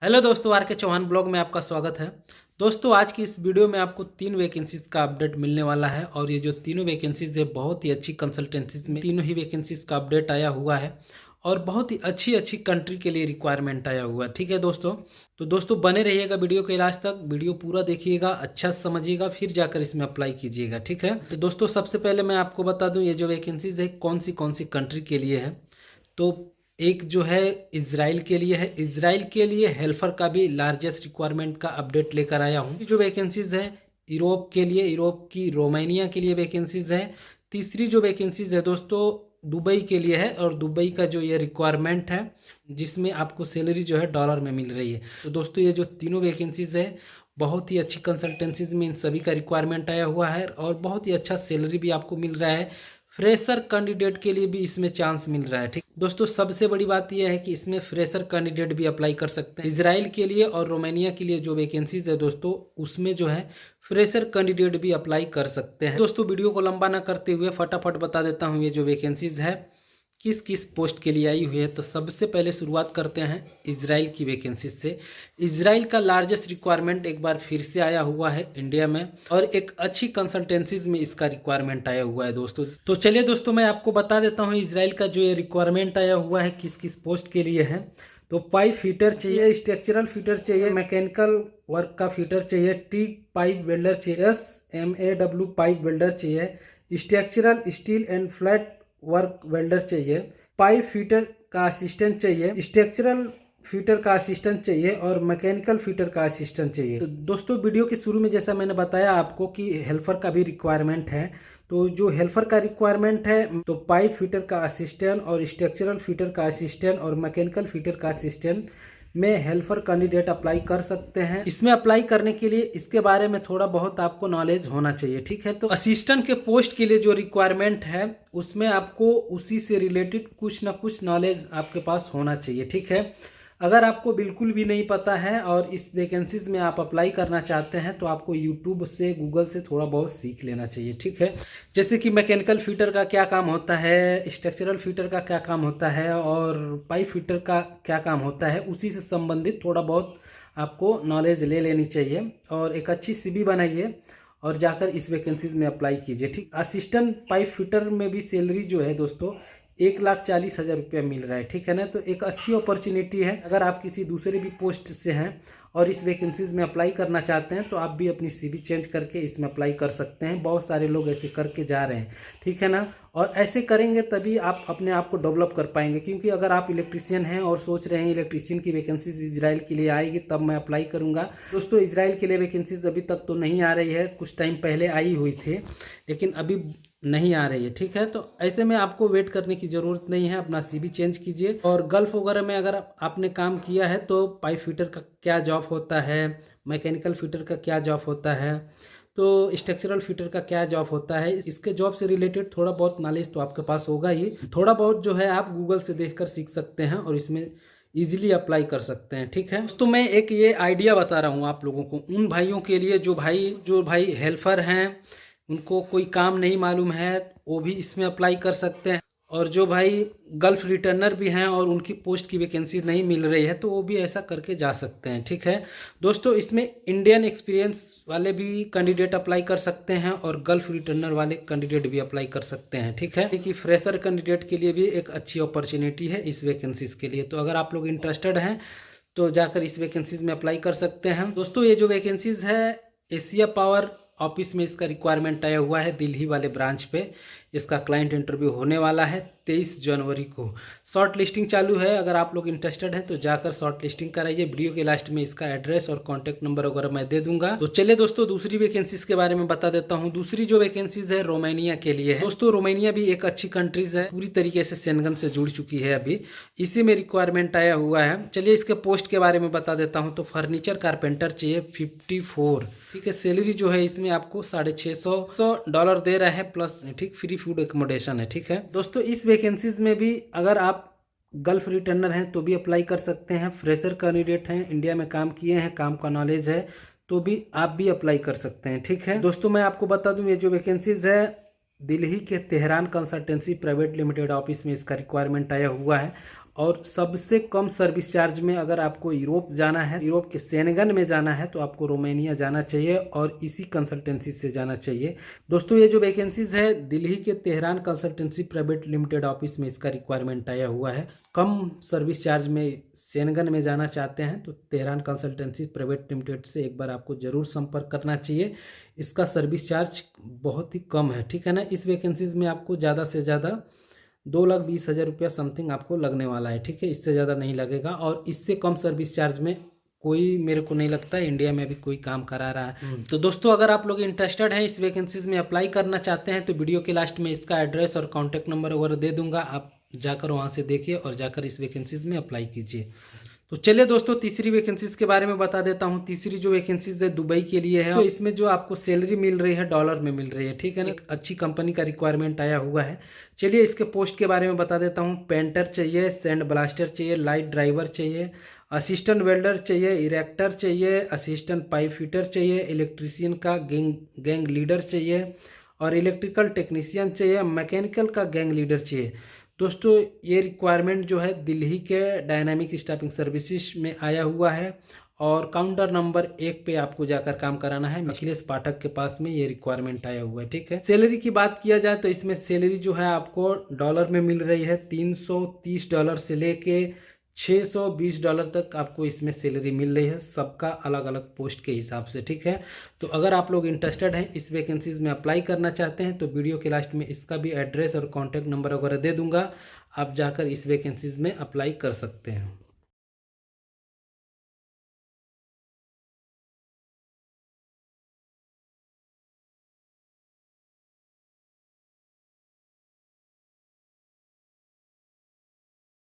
Hello दोस्तों, are के Chauhan blog में आपका स्वागत है। दोस्तों, आज की इस वीडियो में आपको 3 वैकेंसीज का अपडेट मिलने वाला है और ये जो तीनों वैकेंसीज है बहुत ही अच्छी कंसल्टेंसीज में तीनों ही वैकेंसीज का अपडेट आया हुआ है और बहुत ही अच्छी अच्छी कंट्री के लिए रिक्वायरमेंट आया हुआ है। ठीक है दोस्तों, तो दोस्तों बने रहिएगा वीडियो के लास्ट तक, वीडियो पूरा देखिएगा, अच्छा से समझिएगा, फिर जाकर इसमें अप्लाई कीजिएगा। ठीक है, तो दोस्तों सबसे पहले मैं आपको बता दूं ये जो वैकेंसीज है कौन सी कंट्री के लिए है। तो एक जो है इजराइल के लिए है। इजराइल के लिए हेल्पर का भी लार्जेस्ट रिक्वायरमेंट का अपडेट लेकर आया हूँ। जो वैकेंसीज है यूरोप के लिए, यूरोप की रोमानिया के लिए वैकेंसीज है। तीसरी जो वैकेंसीज है दोस्तों दुबई के लिए है और दुबई का जो ये रिक्वायरमेंट है जिसमें आपको सैलरी जो है डॉलर में मिल रही है। तो दोस्तों ये जो तीनों वैकेंसीज है बहुत ही अच्छी कंसल्टेंसीज में इन सभी का रिक्वायरमेंट आया हुआ है और बहुत ही अच्छा सैलरी भी आपको मिल रहा है। फ्रेशर कैंडिडेट के लिए भी इसमें चांस मिल रहा है। ठीक दोस्तों, सबसे बड़ी बात यह है कि इसमें फ्रेशर कैंडिडेट भी अप्लाई कर सकते हैं। इजराइल के लिए और रोमानिया के लिए जो वैकेंसीज है दोस्तों उसमें जो है फ्रेशर कैंडिडेट भी अप्लाई कर सकते हैं। दोस्तों वीडियो को लंबा ना करते हुए फटाफट बता देता हूँ ये जो वैकेंसीज है किस किस पोस्ट के लिए आई हुई है। तो सबसे पहले शुरुआत करते हैं इजराइल की वैकेंसी से। इजराइल का लार्जेस्ट रिक्वायरमेंट एक बार फिर से आया हुआ है इंडिया में और एक अच्छी कंसल्टेंसीज में इसका रिक्वायरमेंट आया हुआ है दोस्तों। तो चलिए दोस्तों मैं आपको बता देता हूँ इजराइल का जो ये रिक्वायरमेंट आया हुआ है किस किस पोस्ट के लिए है। तो पाइप फिटर चाहिए, स्ट्रक्चरल फिटर चाहिए, मैकेनिकल वर्क का फिटर चाहिए, टी पाइप वेल्डर चाहिए, SMAW पाइप वेल्डर चाहिए, structural steel and flat work welder चाहिए, पाइप फिटर का असिस्टेंट चाहिए, स्ट्रक्चरल फिटर का असिस्टेंट चाहिए और मैकेनिकल फिटर का असिस्टेंट चाहिए। तो दोस्तों वीडियो के शुरू में जैसा मैंने बताया आपको कि हेल्पर का भी रिक्वायरमेंट है। तो जो हेल्पर का रिक्वायरमेंट है तो पाइप फिटर का असिस्टेंट और स्ट्रक्चरल फिटर का असिस्टेंट और मैकेनिकल फिटर का असिस्टेंट में हेल्पर कैंडिडेट अप्लाई कर सकते हैं। इसमें अप्लाई करने के लिए इसके बारे में थोड़ा बहुत आपको नॉलेज होना चाहिए। ठीक है, तो असिस्टेंट के पोस्ट के लिए जो रिक्वायरमेंट है उसमें आपको उसी से रिलेटेड कुछ ना कुछ नॉलेज आपके पास होना चाहिए। ठीक है, अगर आपको बिल्कुल भी नहीं पता है और इस वैकेंसीज में आप अप्लाई करना चाहते हैं तो आपको यूट्यूब से, गूगल से थोड़ा बहुत सीख लेना चाहिए। ठीक है, जैसे कि मैकेनिकल फिटर का क्या काम होता है, स्ट्रक्चरल फिटर का क्या काम होता है और पाइप फिटर का क्या काम होता है, उसी से संबंधित थोड़ा बहुत आपको नॉलेज ले लेनी चाहिए और एक अच्छी CV बनाइए और जाकर इस वैकेंसीज में अप्लाई कीजिए। ठीक, असिस्टेंट पाइप फिटर में भी सैलरी जो है दोस्तों 1,40,000 रुपया मिल रहा है। ठीक है ना, तो एक अच्छी अपॉर्चुनिटी है। अगर आप किसी दूसरे भी पोस्ट से हैं और इस वैकेंसीज में अप्लाई करना चाहते हैं तो आप भी अपनी CV चेंज करके इसमें अप्लाई कर सकते हैं। बहुत सारे लोग ऐसे करके जा रहे हैं। ठीक है ना, और ऐसे करेंगे तभी आप अपने आप को डेवलप कर पाएंगे। क्योंकि अगर आप इलेक्ट्रीशियन हैं और सोच रहे हैं इलेक्ट्रीशियन की वैकेंसीज इजराइल के लिए आएगी तब मैं अप्लाई करूंगा, दोस्तों इजराइल के लिए वैकेंसीज अभी तक तो नहीं आ रही है। कुछ टाइम पहले आई हुई थी लेकिन अभी नहीं आ रही है। ठीक है, तो ऐसे में आपको वेट करने की ज़रूरत नहीं है, अपना CV चेंज कीजिए। और गल्फ वगैरह में अगर आपने काम किया है तो पाइप फिटर का क्या जॉब होता है, मैकेनिकल फिटर का क्या जॉब होता है, तो स्ट्रक्चरल फिटर का क्या जॉब होता है, इसके जॉब से रिलेटेड थोड़ा बहुत नॉलेज तो आपके पास होगा ही। थोड़ा बहुत जो है आप गूगल से देखकर सीख सकते हैं और इसमें इजीली अप्लाई कर सकते हैं। ठीक है, तो मैं एक ये आइडिया बता रहा हूँ आप लोगों को, उन भाइयों के लिए जो भाई हेल्पर हैं, उनको कोई काम नहीं मालूम है, वो भी इसमें अप्लाई कर सकते हैं। और जो भाई गल्फ रिटर्नर भी हैं और उनकी पोस्ट की वैकेंसी नहीं मिल रही है तो वो भी ऐसा करके जा सकते हैं। ठीक है दोस्तों, इसमें इंडियन एक्सपीरियंस वाले भी कैंडिडेट अप्लाई कर सकते हैं और गल्फ रिटर्नर वाले कैंडिडेट भी अप्लाई कर सकते हैं। ठीक है, कि फ्रेशर कैंडिडेट के लिए भी एक अच्छी अपॉर्चुनिटी है इस वैकेंसीज के लिए। तो अगर आप लोग इंटरेस्टेड हैं तो जाकर इस वैकेंसीज में अप्लाई कर सकते हैं। दोस्तों ये जो वैकेंसीज है एशिया पावर ऑफिस में इसका रिक्वायरमेंट आया हुआ है दिल्ली वाले ब्रांच पे। इसका क्लाइंट इंटरव्यू होने वाला है 23 जनवरी को। शॉर्ट लिस्टिंग चालू है, अगर आप लोग इंटरेस्टेड हैं तो जाकर शॉर्ट लिस्टिंग कराइए। वीडियो के लास्ट में इसका एड्रेस और कॉन्टैक्ट नंबर वगैरह मैं दे दूंगा। तो चलिए दोस्तों दूसरी वैकेंसीज के बारे में बता देता हूँ। दूसरी जो वैकेंसीज है रोमानिया के लिए है। दोस्तों रोमानिया भी एक अच्छी कंट्रीज है, पूरी तरीके से शेंगन से जुड़ चुकी है, अभी इसी में रिक्वायरमेंट आया हुआ है। चलिए इसके पोस्ट के बारे में बता देता हूँ। तो फर्नीचर कारपेंटर चाहिए 54। ठीक है, सैलरी जो है इसमें आपको $650 दे रहा है प्लस ठीक फ्री फूड एकोमोडेशन है। ठीक है दोस्तों, इस वैकेंसीज में भी अगर आप गल्फ रिटर्नर हैं तो भी अप्लाई कर सकते हैं। फ्रेशर कैंडिडेट हैं, इंडिया में काम किए हैं, काम का नॉलेज है तो भी आप भी अप्लाई कर सकते हैं। ठीक है दोस्तों, मैं आपको बता दूं ये जो वैकेंसीज है दिल्ली के Tehran consultancy private limited office में इसका रिक्वायरमेंट आया हुआ है और सबसे कम सर्विस चार्ज में अगर आपको यूरोप जाना है, यूरोप के शेंगन में जाना है, तो आपको रोमानिया जाना चाहिए और इसी कंसल्टेंसी से जाना चाहिए। दोस्तों ये जो वैकेंसीज है दिल्ली के Tehran consultancy private limited office में इसका रिक्वायरमेंट आया हुआ है। कम सर्विस चार्ज में शेंगन में जाना चाहते हैं तो तेहरान कंसल्टेंसी प्राइवेट लिमिटेड से एक बार आपको जरूर संपर्क करना चाहिए। इसका सर्विस चार्ज बहुत ही कम है, ठीक है ना। इस वैकेंसीज में आपको ज़्यादा से ज़्यादा 2,20,000 रुपया समथिंग आपको लगने वाला है, ठीक है। इससे ज़्यादा नहीं लगेगा और इससे कम सर्विस चार्ज में कोई मेरे को नहीं लगता इंडिया में भी कोई काम करा रहा है। तो दोस्तों अगर आप लोग इंटरेस्टेड हैं इस वैकेंसीज में अप्लाई करना चाहते हैं तो वीडियो के लास्ट में इसका एड्रेस और कॉन्टैक्ट नंबर वगैरह दे दूंगा, आप जाकर वहाँ से देखिए और जाकर इस वैकेंसीज में अप्लाई कीजिए। तो चलिए दोस्तों तीसरी वैकेंसीज के बारे में बता देता हूँ। तीसरी जो वैकेंसीज है दुबई के लिए है, तो इसमें जो आपको सैलरी मिल रही है डॉलर में मिल रही है, ठीक है ना। एक अच्छी कंपनी का रिक्वायरमेंट आया हुआ है। चलिए इसके पोस्ट के बारे में बता देता हूँ। पेंटर चाहिए, सैंड ब्लास्टर चाहिए, लाइट ड्राइवर चाहिए, असिस्टेंट वेल्डर चाहिए, इरेक्टर चाहिए, असिस्टेंट पाइप फिटर चाहिए, इलेक्ट्रीशियन का गैंग लीडर चाहिए और इलेक्ट्रिकल टेक्नीशियन चाहिए, मैकेनिकल का गैंग लीडर चाहिए। दोस्तों ये रिक्वायरमेंट जो है दिल्ली के डायनामिक स्टाफिंग सर्विसेज में आया हुआ है और काउंटर नंबर 1 पे आपको जाकर काम कराना है। अखिलेश पाठक के पास में ये रिक्वायरमेंट आया हुआ है, ठीक है। सैलरी की बात किया जाए तो इसमें सैलरी जो है आपको डॉलर में मिल रही है। $330 से लेके $620 तक आपको इसमें सैलरी मिल रही है, सबका अलग अलग पोस्ट के हिसाब से, ठीक है। तो अगर आप लोग इंटरेस्टेड हैं इस वैकेंसीज में अप्लाई करना चाहते हैं तो वीडियो के लास्ट में इसका भी एड्रेस और कॉन्टैक्ट नंबर वगैरह दे दूंगा, आप जाकर इस वैकेंसीज में अप्लाई कर सकते हैं।